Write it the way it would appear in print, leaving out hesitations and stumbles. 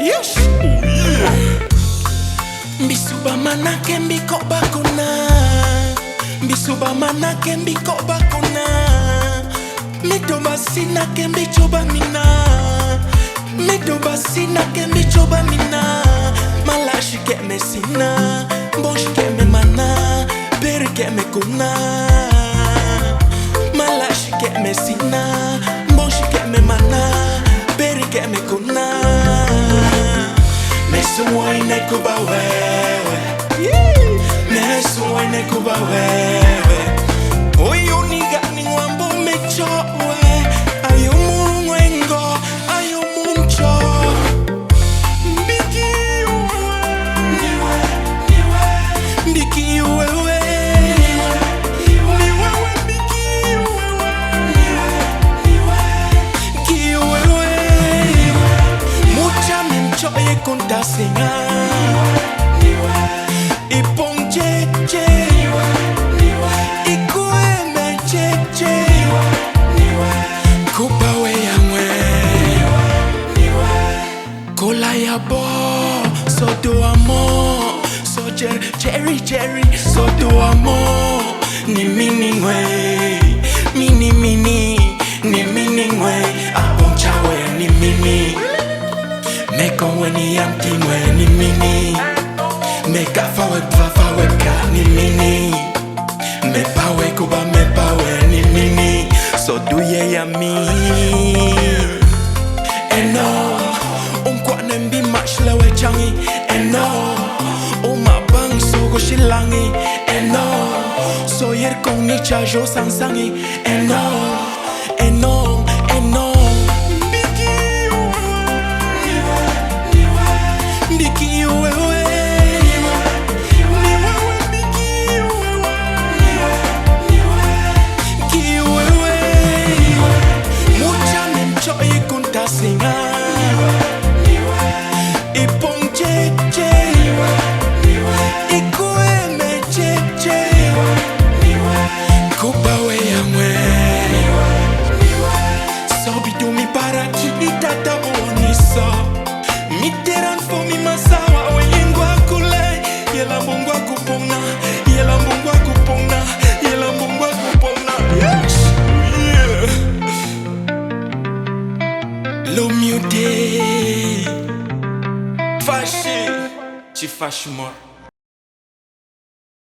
Yes. Bisuba manake mbiko bakuna. Bisuba manake mbiko bakuna. Medoba sina kembi choba mina. Medoba sina kembi choba mina. Malashi ke me sina. Bosh ke me mana. Beri ke me kuna. Malashi ke me sina. Bosh ke me mana. Beri ke me kuna. Mesu waine kuba wewe. Mesu waine kuba wewe. Oyo niga ni wambo mechowe. Ayo mwengo, ayo mumcho. Mbiki uwe, mbiki uwe. Choye konta senga Ipong cheche Ikue me cheche Kupa we yangwe Kola ya bo Soto amo So cherry cherry Soto amo Ni mini ngwe Mini mini Ni mini ngwe Apong chawe ni mini Meko weni yamti weni mini Meka fawe ka ni mini Me pawe kuba me pawe ni mini So do ye ya mi Eno Umkwa nembi machla we changi Eno Uma bang sogo shilangi Eno So yer kong ni chajo sansangi Eno Eno Eno Mbiki wewe Ki wewe Mucha memcho ikunta singa Ipong cheche Ikue me cheche Kuba we yangwe Sobi do mi para ki itata oniso Miteran fo mi masawa we yengwa kule Yela mbongwa kupona Yela mbongwa kupona Yela mbongwa kupona Yes Yeah Lo miude Fashi Chi fashi mo